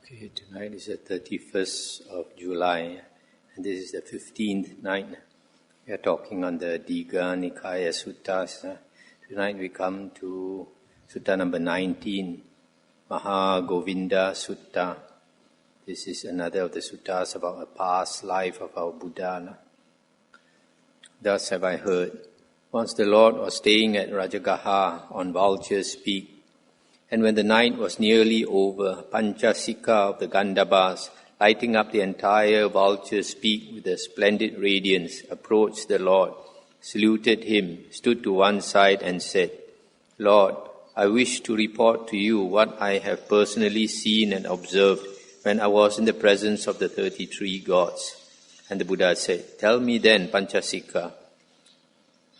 Okay, tonight is the 31st of July, and this is the 15th night. We are talking on the Digha, Nikaya Suttas. Tonight we come to Sutta number 19, Mahagovinda Sutta. This is another of the suttas about a past life of our Buddha. Thus have I heard. Once the Lord was staying at Rajagaha on Vulture's Peak, and when the night was nearly over, Panchasika of the Gandhabas, lighting up the entire Vulture's Peak with a splendid radiance, approached the Lord, saluted him, stood to one side and said, Lord, I wish to report to you what I have personally seen and observed when I was in the presence of the 33 gods. And the Buddha said, Tell me then, Panchasika.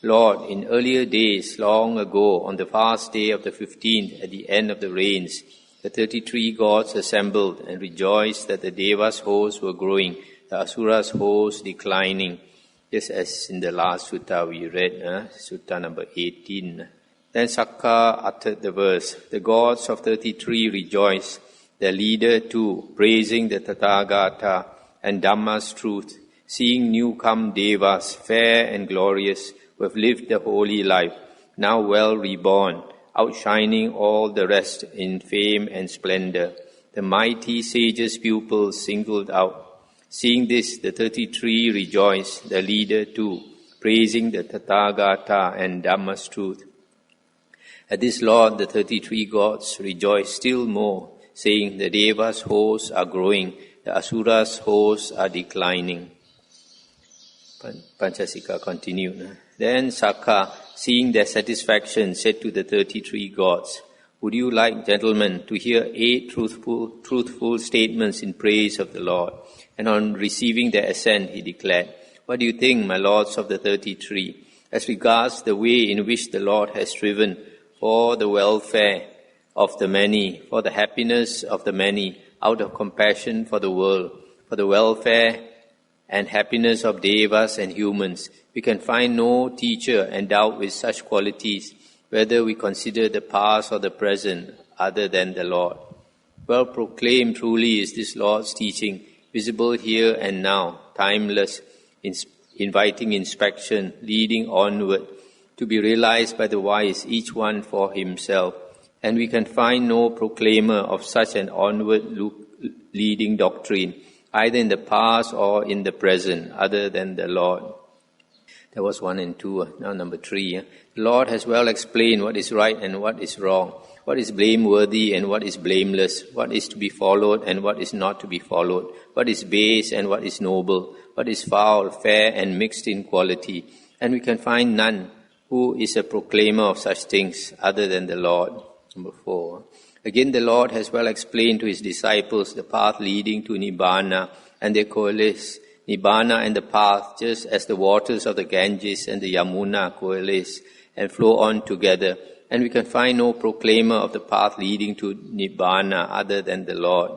Lord, in earlier days, long ago, on the fast day of the 15th, at the end of the rains, the 33 gods assembled and rejoiced that the Devas' hosts were growing, the Asuras' hosts declining. Just as in the last sutta we read, sutta number 18. Then Sakka uttered the verse, The gods of 33 rejoiced, their leader too, praising the Tathagata and Dhamma's truth, seeing new-come Devas, fair and glorious, who have lived the holy life, now well reborn, outshining all the rest in fame and splendor. The mighty sage's pupils singled out. Seeing this, the 33 rejoiced, the leader too, praising the Tathagata and Dhamma's truth. At this Lord, the 33 gods rejoiced still more, saying, The Devas' hosts are growing, the Asuras' hosts are declining. Panchasika continued. Then Sakka, seeing their satisfaction, said to the 33 gods, Would you like, gentlemen, to hear 8 truthful statements in praise of the Lord? And on receiving their assent, he declared, What do you think, my lords of the 33, as regards the way in which the Lord has striven for the welfare of the many, for the happiness of the many, out of compassion for the world, for the welfare and happiness of devas and humans? We can find no teacher endowed with such qualities, whether we consider the past or the present, other than the Lord. Well proclaimed truly is this Lord's teaching, visible here and now, timeless, inviting inspection, leading onward, to be realized by the wise, each one for himself. And we can find no proclaimer of such an onward leading doctrine, either in the past or in the present, other than the Lord. That was 1 and 2. Now number 3. The Lord has well explained what is right and what is wrong, what is blameworthy and what is blameless, what is to be followed and what is not to be followed, what is base and what is noble, what is foul, fair and mixed in quality. And we can find none who is a proclaimer of such things other than the Lord. Number 4. Again, the Lord has well explained to his disciples the path leading to Nibbana, and they coalesce. Nibbana and the path, just as the waters of the Ganges and the Yamuna coalesce and flow on together. And we can find no proclaimer of the path leading to Nibbana other than the Lord.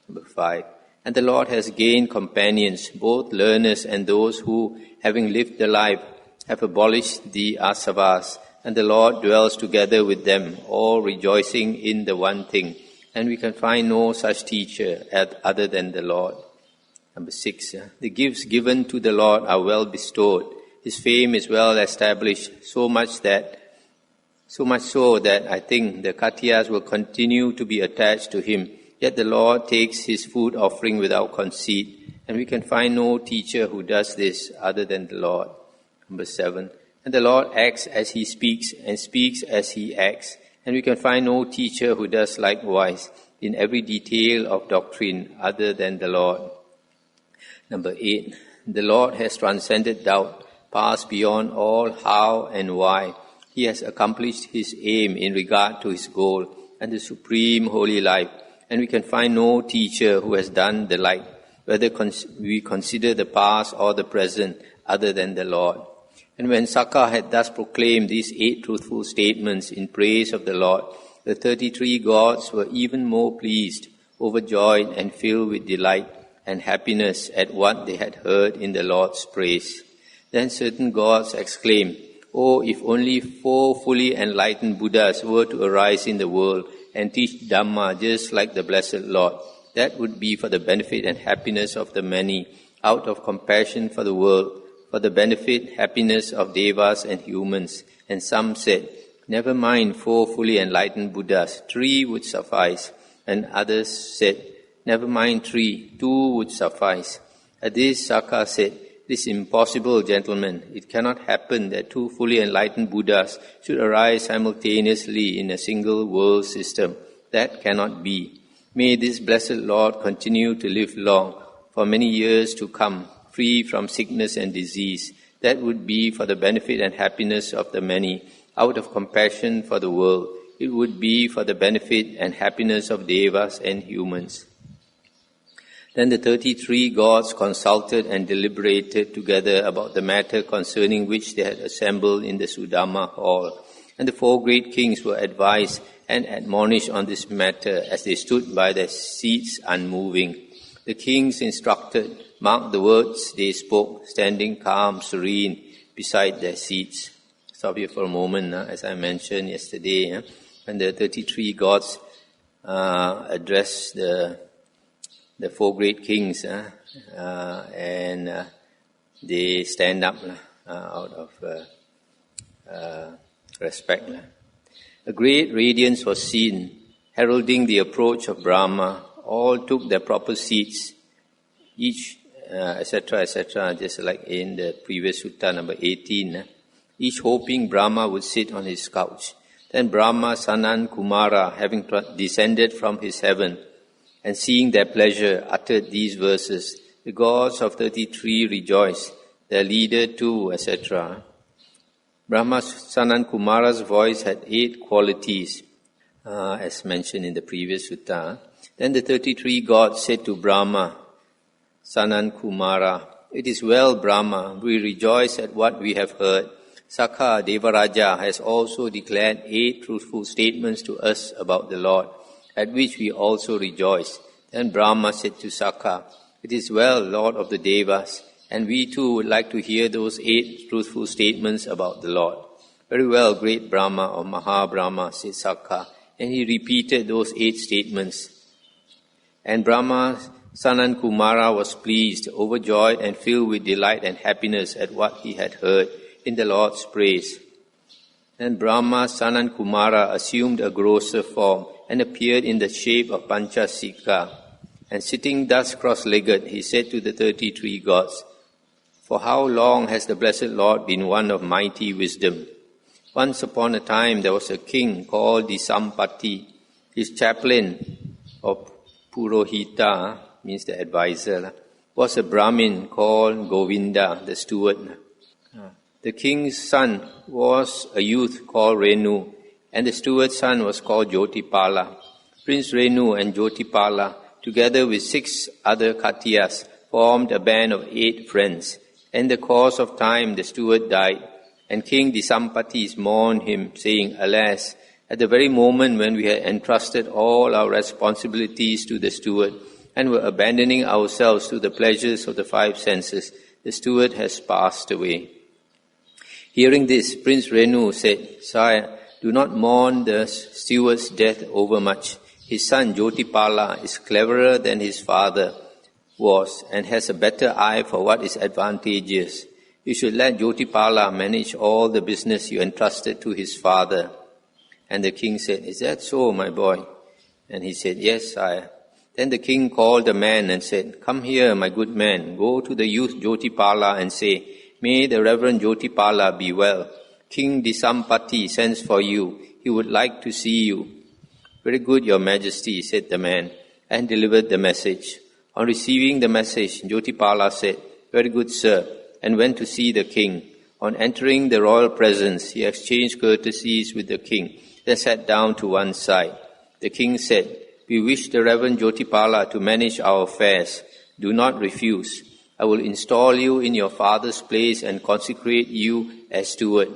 Number 5. And the Lord has gained companions, both learners and those who, having lived the life, have abolished the asavas, and the Lord dwells together with them, all rejoicing in the one thing. And we can find no such teacher other than the Lord. Number 6. The gifts given to the Lord are well bestowed. His fame is well established, so much so that I think the Katyas will continue to be attached to him. Yet the Lord takes his food offering without conceit, and we can find no teacher who does this other than the Lord. Number 7. And the Lord acts as he speaks, and speaks as he acts, and we can find no teacher who does likewise in every detail of doctrine other than the Lord. Number 8. The Lord has transcended doubt, passed beyond all how and why. He has accomplished his aim in regard to his goal and the supreme holy life, and we can find no teacher who has done the like, whether we consider the past or the present, other than the Lord. And when Sakka had thus proclaimed these 8 truthful statements in praise of the Lord, the 33 gods were even more pleased, overjoyed and filled with delight and happiness at what they had heard in the Lord's praise. Then certain gods exclaimed, Oh, if only 4 fully enlightened Buddhas were to arise in the world and teach Dhamma just like the Blessed Lord, that would be for the benefit and happiness of the many, out of compassion for the world, for the benefit, happiness of devas and humans. And some said, never mind 4 fully enlightened Buddhas, 3 would suffice. And others said, never mind 3, 2 would suffice. At this, Sakka said, it is impossible, gentlemen. It cannot happen that 2 fully enlightened Buddhas should arise simultaneously in a single world system. That cannot be. May this blessed Lord continue to live long, for many years to come, free from sickness and disease. That would be for the benefit and happiness of the many, out of compassion for the world. It would be for the benefit and happiness of devas and humans. Then the 33 gods consulted and deliberated together about the matter concerning which they had assembled in the Sudama hall. And the 4 great kings were advised and admonished on this matter as they stood by their seats unmoving. The kings instructed, marked the words they spoke, standing calm, serene, beside their seats. Stop here for a moment, as I mentioned yesterday, when the 33 gods addressed the 4 great kings, and they stand up out of respect. A great radiance was seen, heralding the approach of Brahma. All took their proper seats, each, etc., just like in the previous sutta number 18, each hoping Brahma would sit on his couch. Then Brahma, Sanan, Kumara, having descended from his heaven, and seeing their pleasure, uttered these verses. The gods of 33 rejoiced, their leader too, etc. Brahma, Sanan, Kumara's voice had 8 qualities, as mentioned in the previous sutta. Then the 33 gods said to Brahma, Sanan, Kumara, it is well, Brahma, we rejoice at what we have heard. Sakka, Devaraja, has also declared 8 truthful statements to us about the Lord, at which we also rejoice. Then Brahma said to Sakka, it is well, Lord of the Devas, and we too would like to hear those 8 truthful statements about the Lord. Very well, great Brahma or Mahabrahma, said Sakka, and he repeated those 8 statements. And Brahma, Sanan Kumara, was pleased, overjoyed, and filled with delight and happiness at what he had heard in the Lord's praise. Then Brahma, Sanan Kumara, assumed a grosser form and appeared in the shape of Panchasika. And sitting thus cross-legged, he said to the 33 gods, for how long has the blessed Lord been one of mighty wisdom? Once upon a time there was a king called Disampati. His chaplain, or Purohita, means the advisor, was a Brahmin called Govinda, the steward. The king's son was a youth called Renu, and the steward's son was called Jyotipala. Prince Renu and Jyotipala, together with 6 other Khatiyas, formed a band of 8 friends. In the course of time, the steward died, and King Disampati mourned him, saying, alas, at the very moment when we had entrusted all our responsibilities to the steward and were abandoning ourselves to the pleasures of the 5 senses, the steward has passed away. Hearing this, Prince Renu said, Sire, do not mourn the steward's death overmuch. His son Jyotipala is cleverer than his father was and has a better eye for what is advantageous. You should let Jyotipala manage all the business you entrusted to his father. And the king said, is that so, my boy? And he said, yes, sire. Then the king called the man and said, come here, my good man. Go to the youth Jyotipala and say, may the Reverend Jyotipala be well. King Disampati sends for you. He would like to see you. Very good, your majesty, said the man, and delivered the message. On receiving the message, Jyotipala said, very good, sir, and went to see the king. On entering the royal presence, he exchanged courtesies with the king, then sat down to one side. The king said, we wish the Reverend Jyotipala to manage our affairs. Do not refuse. I will install you in your father's place and consecrate you as steward.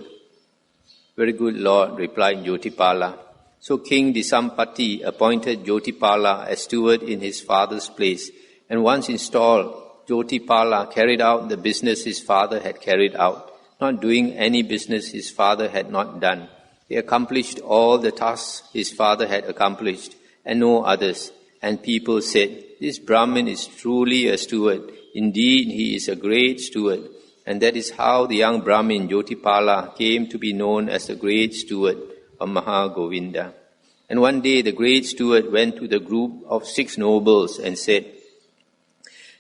Very good, Lord, replied Jyotipala. So King Disampati appointed Jyotipala as steward in his father's place, and once installed, Jyotipala carried out the business his father had carried out, not doing any business his father had not done. He accomplished all the tasks his father had accomplished, and no others. And people said, "This Brahmin is truly a steward. Indeed, he is a great steward." And that is how the young Brahmin Jyotipala came to be known as the great steward of Mahagovinda. And one day the great steward went to the group of 6 nobles and said,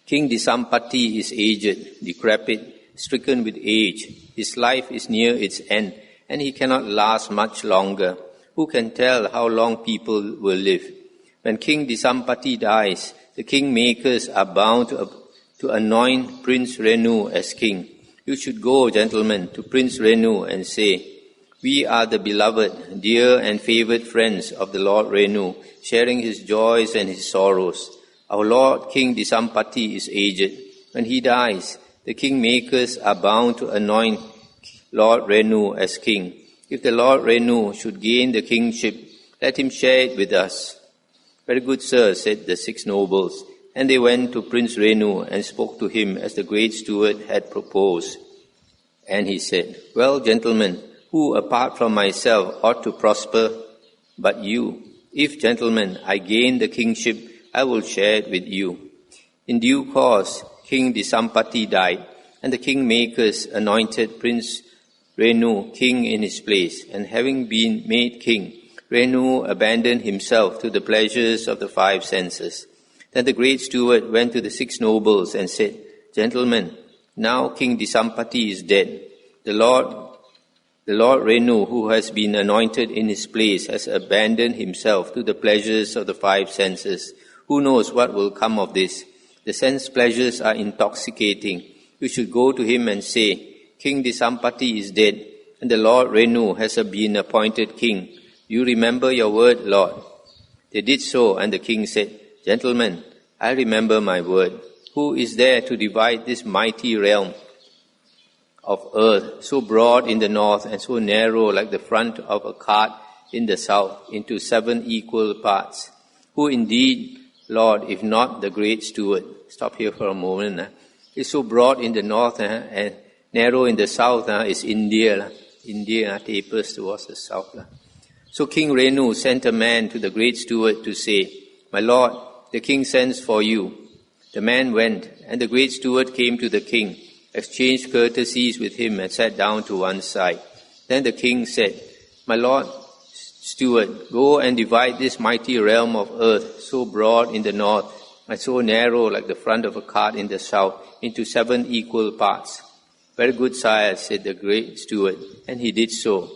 "King Disampati is aged, decrepit, stricken with age. His life is near its end, and he cannot last much longer. Who can tell how long people will live? When King Disampati dies, the kingmakers are bound to anoint Prince Renu as king. You should go, gentlemen, to Prince Renu and say, 'We are the beloved, dear and favored friends of the Lord Renu, sharing his joys and his sorrows. Our Lord King Disampati is aged. When he dies, the kingmakers are bound to anoint Lord Renu as king. If the Lord Renu should gain the kingship, let him share it with us.' 'Very good, sir,' said the 6 nobles, and they went to Prince Renu and spoke to him as the great steward had proposed. And he said, 'Well, gentlemen, who apart from myself ought to prosper but you? If, gentlemen, I gain the kingship, I will share it with you.' In due course, King Disampati died, and the kingmakers anointed Prince Renu king in his place. And having been made king, Renu abandoned himself to the pleasures of the 5 senses. Then the great steward went to the 6 nobles and said, 'Gentlemen, now King Disampati is dead. The Lord Renu, who has been anointed in his place, has abandoned himself to the pleasures of the 5 senses. Who knows what will come of this? The sense pleasures are intoxicating. You should go to him and say, King Disampati is dead, and the Lord Renu has been appointed king. You remember your word, Lord?' They did so, and the king said, 'Gentlemen, I remember my word. Who is there to divide this mighty realm of earth, so broad in the north and so narrow like the front of a cart in the south, into 7 equal parts? Who indeed, Lord, if not the great steward?'" Stop here for a moment. It's so broad in the north and narrow in the south is India. India tapers towards the south. So King Renu sent a man to the great steward to say, "My lord, the king sends for you." The man went, and the great steward came to the king, exchanged courtesies with him, and sat down to one side. Then the king said, "My lord steward, go and divide this mighty realm of earth, so broad in the north and so narrow like the front of a cart in the south, into 7 equal parts." "Very good, sire," said the great steward, and he did so.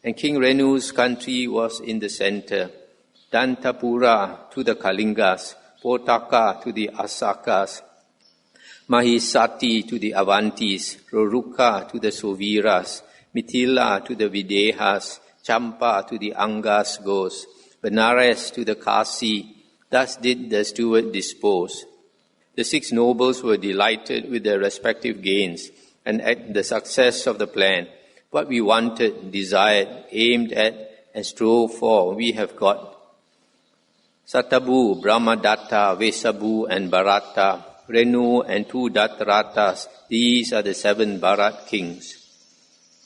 And King Renu's country was in the center. Dantapura to the Kalingas, Potaka to the Asakas, Mahisati to the Avantis, Roruka to the Soviras, Mithila to the Videhas, Champa to the Angas goes, Benares to the Kasi. Thus did the steward dispose. The 6 nobles were delighted with their respective gains and at the success of the plan. What we wanted, desired, aimed at, and strove for, we have got. Satabu, Brahmadatta, Vesabu, and Bharata, Renu, and 2 Dattaratas, these are the 7 Bharat kings.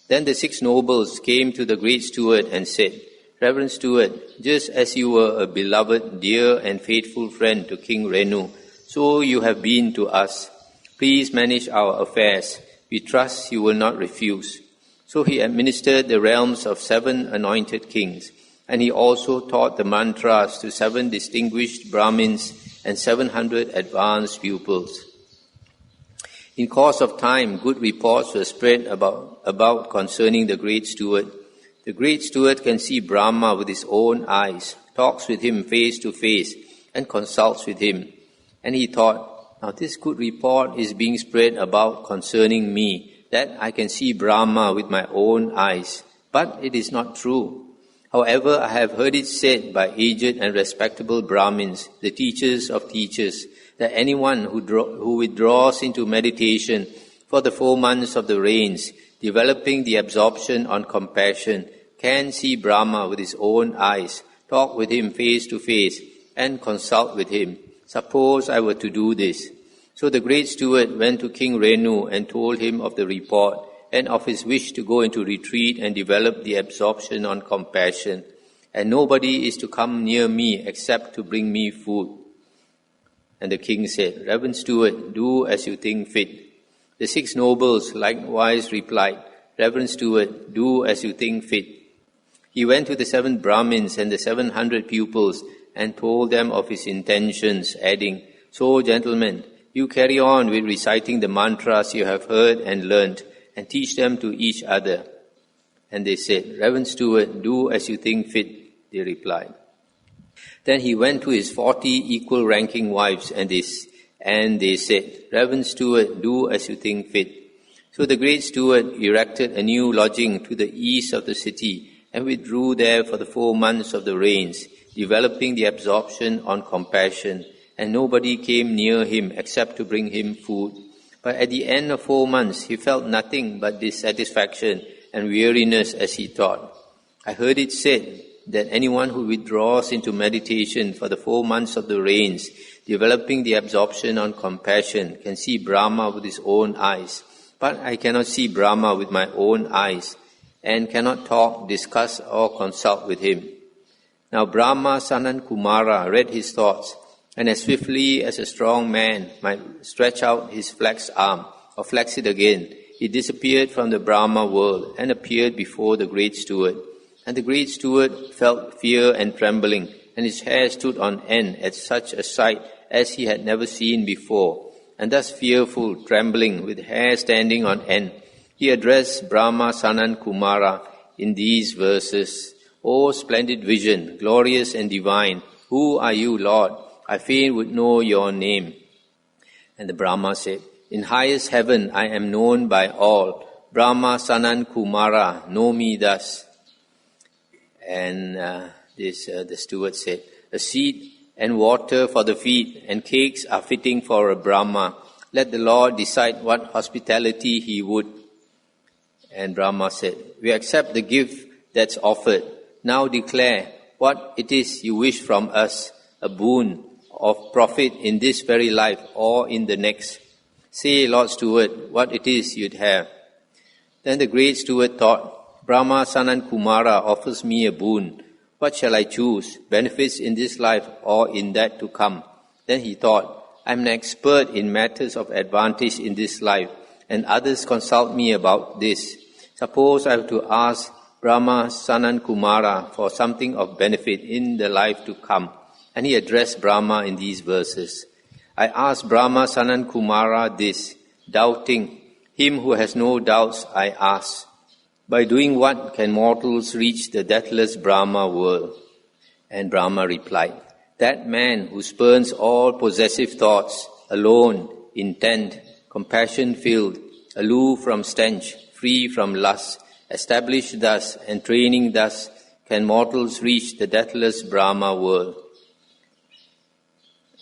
Then the 6 nobles came to the great steward and said, "Reverend steward, just as you were a beloved, dear, and faithful friend to King Renu, so you have been to us. Please manage our affairs. We trust you will not refuse." So he administered the realms of 7 anointed kings, and he also taught the mantras to 7 distinguished Brahmins and 700 advanced pupils. In course of time, good reports were spread about concerning the great steward. The great steward can see Brahma with his own eyes, talks with him face to face, and consults with him. And he thought, "Now this good report is being spread about concerning me, that I can see Brahma with my own eyes. But it is not true. However, I have heard it said by aged and respectable Brahmins, the teachers of teachers, that anyone who withdraws into meditation for the 4 months of the rains, developing the absorption on compassion, can see Brahma with his own eyes, talk with him face to face, and consult with him. Suppose I were to do this." So the great steward went to King Renu and told him of the report and of his wish to go into retreat and develop the absorption on compassion. "And nobody is to come near me except to bring me food." And the king said, Reverend steward, do as you think fit. The 6 nobles likewise replied, Reverend steward, do as you think fit. He went to the 7 Brahmins and the 700 pupils and told them of his intentions, adding, So, gentlemen, you carry on with reciting the mantras you have heard and learnt, and teach them to each other. And they said, Reverend steward, do as you think fit, they replied. Then he went to his 40 equal-ranking wives, and they said, Reverend steward, do as you think fit. So the great steward erected a new lodging to the east of the city, and withdrew there for the 4 months of the rains, developing the absorption on compassion, and nobody came near him except to bring him food. But at the end of 4 months, he felt nothing but dissatisfaction and weariness as he thought. I heard it said that anyone who withdraws into meditation for the 4 months of the rains, developing the absorption on compassion, can see Brahma with his own eyes. But I cannot see Brahma with my own eyes, and cannot talk, discuss, or consult with him. Now Brahma, Sanat Kumara, read his thoughts, and as swiftly as a strong man might stretch out his flexed arm, or flex it again, he disappeared from the Brahma world and appeared before the great steward. And the great steward felt fear and trembling, and his hair stood on end at such a sight as he had never seen before. And thus fearful, trembling, with hair standing on end, he addressed Brahma, Sanat Kumara in these verses. O splendid vision, glorious and divine, who are you, Lord? I fain would know your name. And the Brahma said, In highest heaven I am known by all. Brahma, Sanat Kumara, know me thus. And the steward said, A seat and water for the feet and cakes are fitting for a Brahma. Let the Lord decide what hospitality he would. And Brahma said, We accept the gift that's offered. Now declare what it is you wish from us, a boon of profit in this very life or in the next. Say, Lord Steward, what it is you'd have. Then the great steward thought, Brahma, Sanat Kumara offers me a boon. What shall I choose, benefits in this life or in that to come? Then he thought, I am an expert in matters of advantage in this life, and others consult me about this. Suppose I have to ask Brahma, Sanat Kumara for something of benefit in the life to come. And he addressed Brahma in these verses. I ask Brahma, Sanat Kumara this, doubting. Him who has no doubts I ask. By doing what can mortals reach the deathless Brahma world? And Brahma replied, That man who spurns all possessive thoughts, alone, intent, compassion-filled, aloof from stench, free from lust, established thus and training thus, can mortals reach the deathless Brahma world.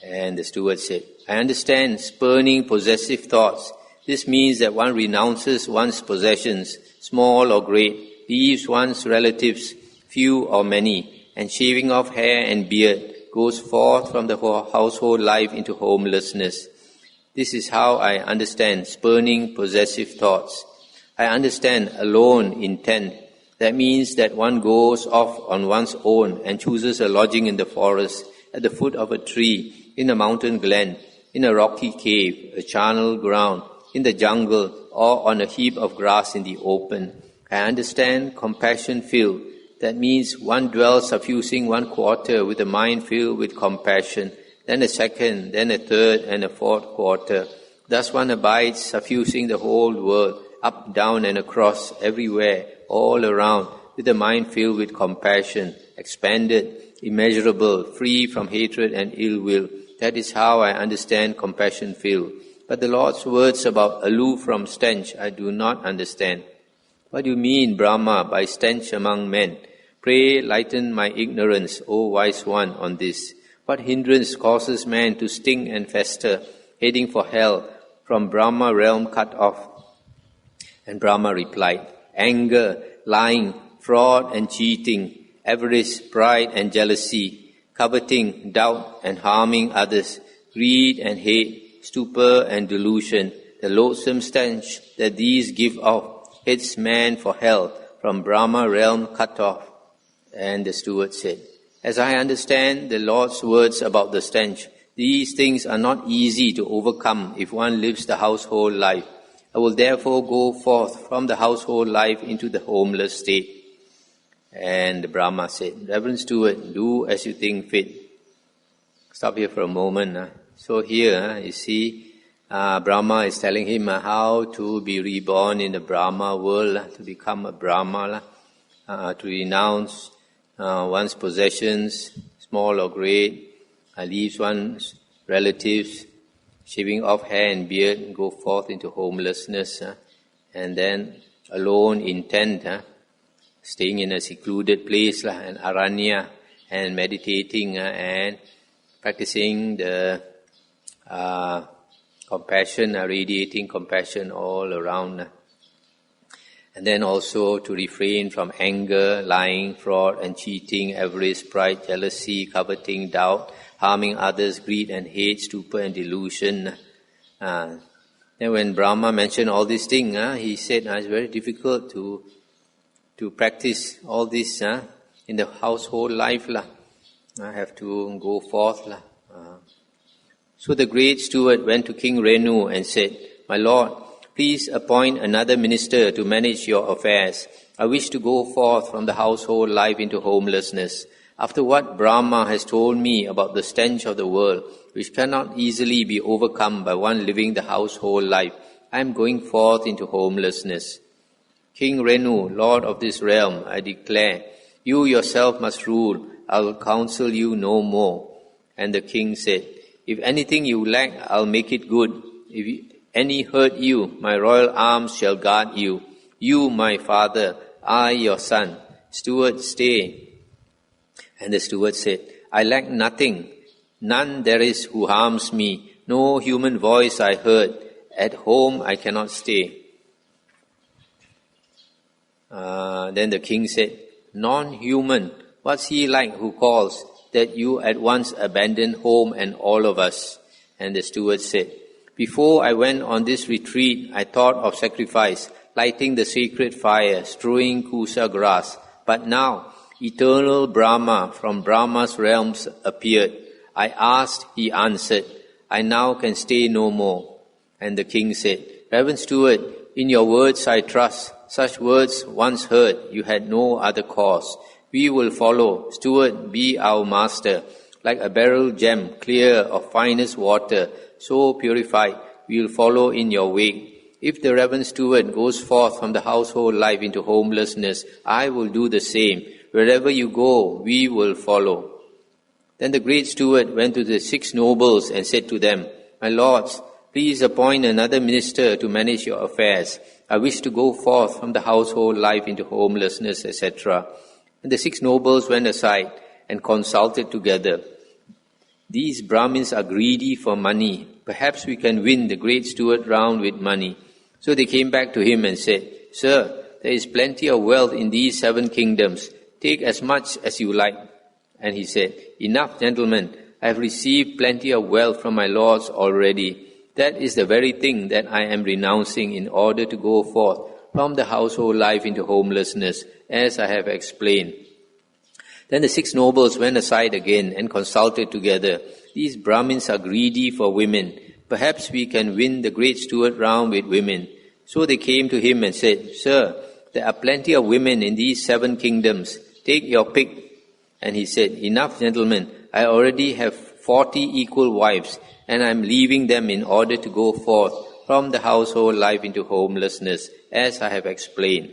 And the steward said, I understand spurning possessive thoughts. This means that one renounces one's possessions, small or great, leaves one's relatives, few or many, and shaving off hair and beard, goes forth from the household life into homelessness. This is how I understand spurning possessive thoughts. I understand alone intent. That means that one goes off on one's own and chooses a lodging in the forest, at the foot of a tree, in a mountain glen, in a rocky cave, a charnel ground, in the jungle, or on a heap of grass in the open. I understand compassion-filled. That means one dwells suffusing one quarter with a mind filled with compassion, then a second, then a third, and a fourth quarter. Thus one abides suffusing the whole world, up, down, and across, everywhere, all around, with a mind filled with compassion, expanded, immeasurable, free from hatred and ill will. That is how I understand compassion-filled. But the Lord's words about aloof from stench I do not understand. What do you mean, Brahma, by stench among men? Pray lighten my ignorance, O wise one, on this. What hindrance causes man to sting and fester, heading for hell, from Brahma realm cut off? And Brahma replied, Anger, lying, fraud and cheating, avarice, pride and jealousy, coveting, doubt and harming others, greed and hate, stupor and delusion, the loathsome stench that these give off, heads man for hell, from Brahma realm cut off. And the steward said, As I understand the Lord's words about the stench, These things are not easy to overcome if one lives the household life. I will therefore go forth from the household life into the homeless state. And the Brahma said, Reverend Steward, do as you think fit. Stop here for a moment. So here, you see, Brahma is telling him how to be reborn in the Brahma world, to become a Brahma, to renounce one's possessions, small or great, leaves one's relatives, shaving off hair and beard, and go forth into homelessness, and then alone in tent, staying in a secluded place, an aranya, and meditating and practicing the compassion, radiating compassion all around. And then also to refrain from anger, lying, fraud and cheating, avarice, pride, jealousy, coveting, doubt, harming others, greed and hate, stupor and delusion. Then when Brahma mentioned all these things, he said it's very difficult to practice all this in the household life. I have to go forth. So the great steward went to King Renu and said, My Lord, please appoint another minister to manage your affairs. I wish to go forth from the household life into homelessness. After what Brahma has told me about the stench of the world, which cannot easily be overcome by one living the household life, I am going forth into homelessness. King Renu, Lord of this realm, I declare, you yourself must rule. I will counsel you no more. And the king said, If anything you lack, I'll make it good. If any hurt you, my royal arms shall guard you. You, my father, I, your son. Steward, stay. And the steward said, I lack nothing. None there is who harms me. No human voice I heard. At home I cannot stay. Then the king said, Non-human, what's he like who calls, that you at once abandon home and all of us? And the steward said, Before I went on this retreat, I thought of sacrifice, lighting the sacred fire, strewing kusa grass. But now, eternal Brahma from Brahma's realms appeared. I asked, he answered, I now can stay no more. And the king said, Reverend steward, in your words I trust. Such words once heard, you had no other cause. We will follow. Steward, be our master. Like a beryl gem, clear of finest water, so purified, we will follow in your wake. If the reverend steward goes forth from the household life into homelessness, I will do the same. Wherever you go, we will follow. Then the great steward went to the 6 nobles and said to them, My lords, please appoint another minister to manage your affairs. I wish to go forth from the household life into homelessness, etc. And the 6 nobles went aside and consulted together. These Brahmins are greedy for money. Perhaps we can win the great steward round with money. So they came back to him and said, Sir, there is plenty of wealth in these 7 kingdoms. Take as much as you like. And he said, Enough, gentlemen. I have received plenty of wealth from my lords already. That is the very thing that I am renouncing in order to go forth from the household life into homelessness, as I have explained. Then the 6 nobles went aside again and consulted together. These Brahmins are greedy for women. Perhaps we can win the great steward round with women. So they came to him and said, Sir, there are plenty of women in these 7 kingdoms. Take your pick. And he said, Enough, gentlemen. I already have 40 equal wives, and I am leaving them in order to go forth from the household life into homelessness, as I have explained.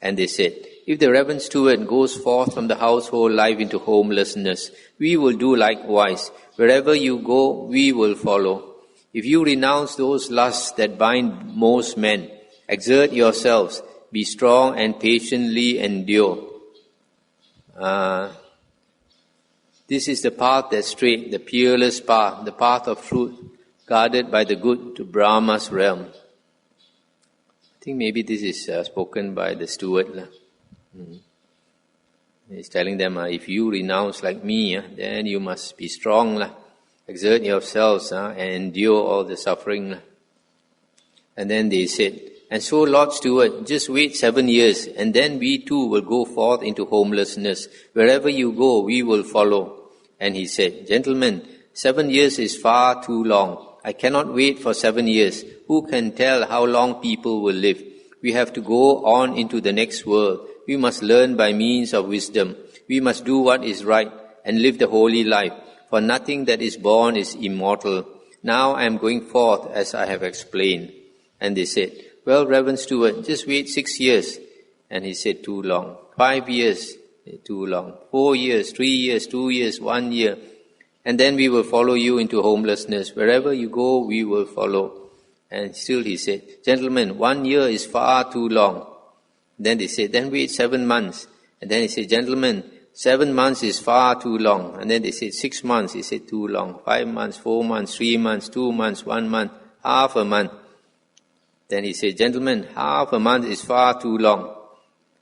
And they said, If the reverend steward goes forth from the household life into homelessness, we will do likewise. Wherever you go, we will follow. If you renounce those lusts that bind most men, exert yourselves, be strong and patiently endure. This is the path that's straight, the peerless path, the path of truth, guarded by the good to Brahma's realm. I think maybe this is spoken by the steward. He's telling them, if you renounce like me, then you must be strong. Exert yourselves and endure all the suffering. And then they said, And so, Lord Steward, just wait 7 years, and then we too will go forth into homelessness. Wherever you go, we will follow. And he said, Gentlemen, 7 years is far too long. I cannot wait for 7 years. Who can tell how long people will live? We have to go on into the next world. We must learn by means of wisdom. We must do what is right and live the holy life, for nothing that is born is immortal. Now I am going forth as I have explained. And they said, well, Reverend Stewart, just wait 6 years. And he said, too long. 5 years, too long. 4 years, 3 years, 2 years, 1 year. And then we will follow you into homelessness. Wherever you go, we will follow. And still he said, gentlemen, 1 year is far too long. Then they said, then wait 7 months. And then he said, gentlemen, 7 months is far too long. And then they said, 6 months. He said, too long. 5 months, 4 months, 3 months, 2 months, 1 month, half a month. Then he said, gentlemen, half a month is far too long.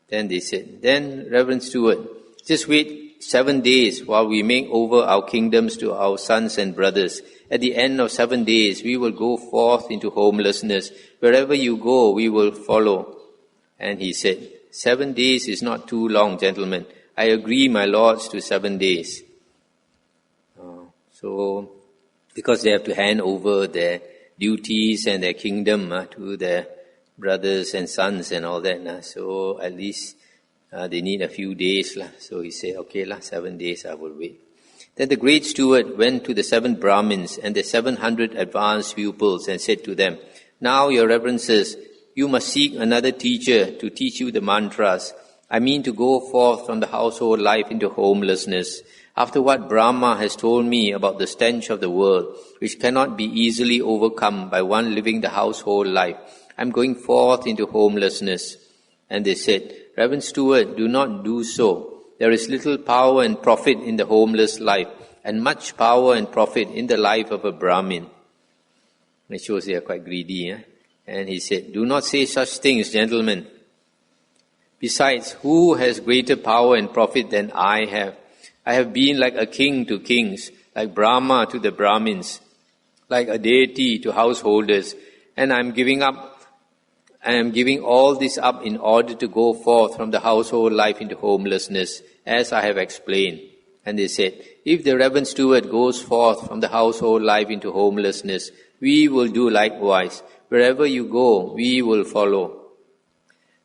Then they said, then Reverend Stewart, just wait 7 days while we make over our kingdoms to our sons and brothers. At the end of 7 days, we will go forth into homelessness. Wherever you go, we will follow. And he said, 7 days is not too long, gentlemen. I agree, my lords, to 7 days. So, because they have to hand over their duties and their kingdom to their brothers and sons and all that. So, at least they need a few days. So he said, okay, 7 days I will wait. Then the great steward went to the 7 Brahmins and the 700 advanced pupils and said to them, now, your reverences, you must seek another teacher to teach you the mantras. I mean to go forth from the household life into homelessness. After what Brahma has told me about the stench of the world, which cannot be easily overcome by one living the household life, I am going forth into homelessness. And they said, Reverend Stewart, do not do so. There is little power and profit in the homeless life, and much power and profit in the life of a Brahmin. It shows they are quite greedy. And he said, do not say such things, gentlemen. Besides, who has greater power and profit than I have? I have been like a king to kings, like Brahma to the Brahmins, like a deity to householders, and I am giving all this up in order to go forth from the household life into homelessness, as I have explained. And they said, if the Reverend Steward goes forth from the household life into homelessness, we will do likewise. Wherever you go, we will follow.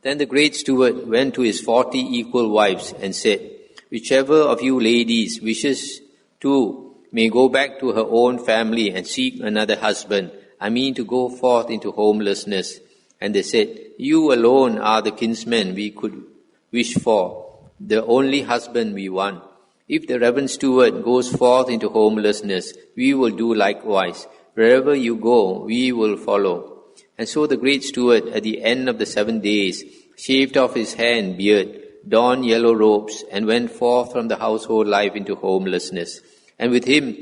Then the great steward went to his 40 equal wives and said, whichever of you ladies wishes to may go back to her own family and seek another husband. I mean to go forth into homelessness. And they said, you alone are the kinsman we could wish for, the only husband we want. If the Reverend Steward goes forth into homelessness, we will do likewise. Wherever you go, we will follow. And so the great steward, at the end of the 7 days, shaved off his hair and beard, donned yellow robes, and went forth from the household life into homelessness. And with him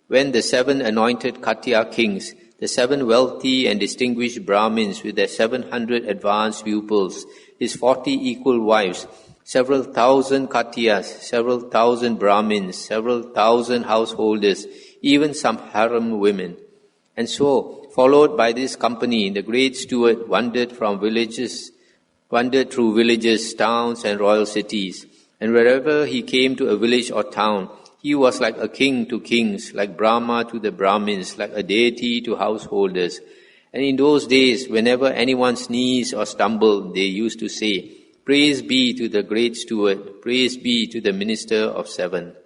went the 7 anointed Katya kings, the 7 wealthy and distinguished Brahmins with their 700 advanced pupils, his 40 equal wives, several thousand Katyas, several thousand Brahmins, several thousand householders, even some harem women. And so, followed by this company, the great steward wandered through villages, towns, and royal cities. And wherever he came to a village or town, he was like a king to kings, like Brahma to the Brahmins, like a deity to householders. And in those days, whenever anyone sneezed or stumbled, they used to say, praise be to the great steward, praise be to the minister of 7.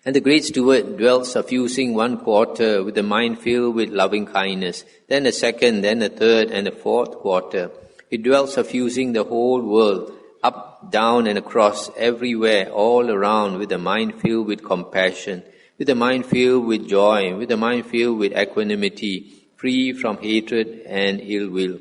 And the great steward dwelt suffusing 1 quarter with a mind filled with loving kindness, then a second, then a third, and a 4th quarter. He dwelt suffusing the whole world, up, down, and across, everywhere, all around, with a mind filled with compassion, with a mind filled with joy, with a mind filled with equanimity, free from hatred and ill will.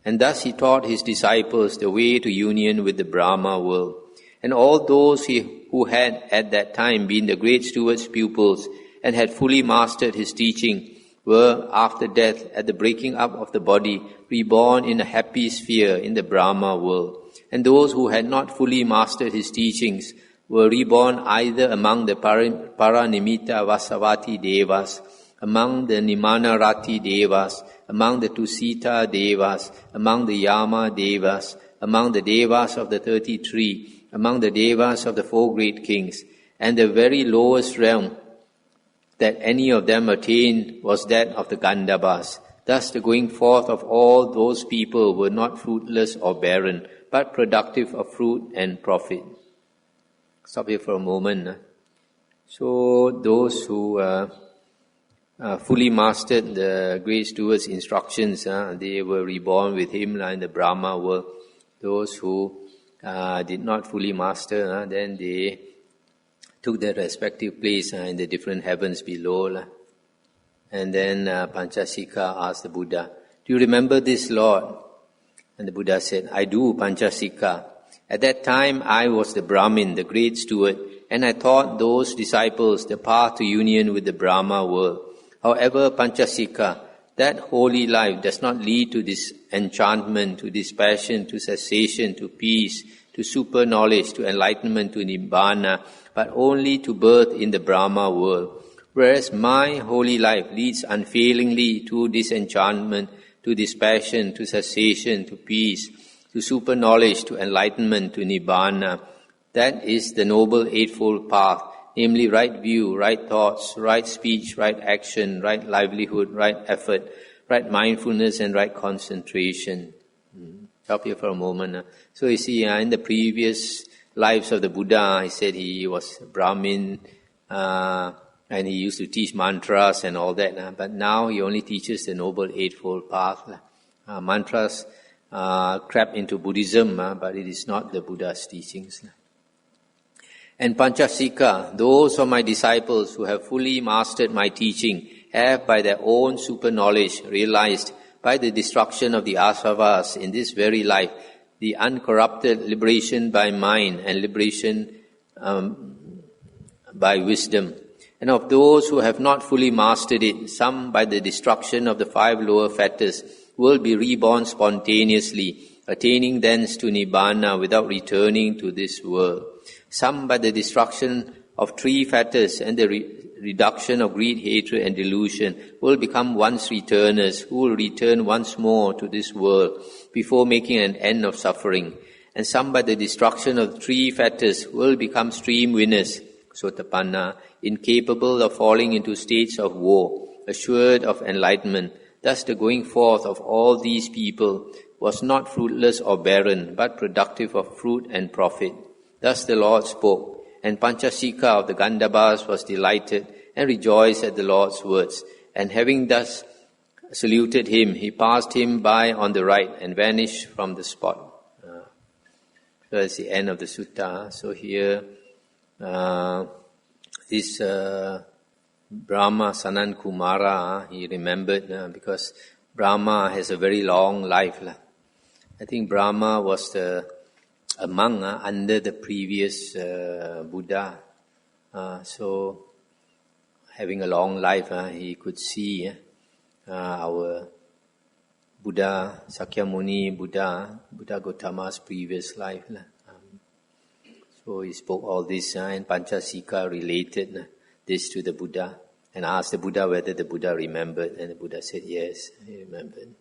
And thus he taught his disciples the way to union with the Brahma world. And all those who had at that time been the great steward's pupils and had fully mastered his teaching were, after death, at the breaking up of the body, reborn in a happy sphere in the Brahma world. And those who had not fully mastered his teachings were reborn either among the Paranimita Vasavati Devas, among the Nimanarati Devas, among the Tusita Devas, among the Yama Devas, among the Devas of the 33, among the Devas of the 4 great kings, and the very lowest realm that any of them attained was that of the Gandhabas. Thus the going forth of all those people were not fruitless or barren, but productive of fruit and profit. Stop here for a moment. So those who fully mastered the great steward's instructions, they were reborn with him in the Brahma world. Those who did not fully master, then they took their respective place in the different heavens below. And then Panchasika asked the Buddha, "Do you remember this, Lord?" And the Buddha said, "I do, Panchasika. At that time I was the Brahmin, the great steward, and I taught those disciples the path to union with the Brahma world. However, Panchasika, that holy life does not lead to disenchantment, to dispassion, to cessation, to peace, to super knowledge, to enlightenment, to Nibbana, but only to birth in the Brahma world. Whereas my holy life leads unfailingly to disenchantment, to dispassion, to cessation, to peace, to super knowledge, to enlightenment, to Nibbana. That is the Noble Eightfold Path, namely right view, right thoughts, right speech, right action, right livelihood, right effort, right mindfulness, and right concentration." Stop here for a moment. So you see, in the previous lives of the Buddha, he said he was a Brahmin, and he used to teach mantras and all that. But now he only teaches the Noble Eightfold Path. Mantras crept into Buddhism, but it is not the Buddha's teachings. And Panchasika, those of my disciples who have fully mastered my teaching, have by their own super knowledge realized by the destruction of the asavas in this very life, the uncorrupted liberation by mind and liberation by wisdom. And of those who have not fully mastered it, some by the destruction of the 5 lower fetters will be reborn spontaneously, attaining thence to Nibbana without returning to this world. Some by the destruction of 3 fetters and the reduction of greed, hatred and delusion will become once returners, who will return once more to this world before making an end of suffering. And some by the destruction of 3 fetters will become stream winners, Sotapanna, incapable of falling into states of woe, assured of enlightenment. Thus the going forth of all these people was not fruitless or barren, but productive of fruit and profit. Thus the Lord spoke, and Panchasika of the Gandhabas was delighted and rejoiced at the Lord's words. And having thus saluted him, he passed him by on the right and vanished from the spot. So that's the end of the sutta. So here, this Brahma Sanan Kumara, he remembered because Brahma has a very long life. I think Brahma was a monk under the previous Buddha. So having a long life, he could see our Buddha, Sakyamuni Buddha Gautama's previous life. So he spoke all this, and Panchasika related this to the Buddha and asked the Buddha whether the Buddha remembered, and the Buddha said yes, he remembered.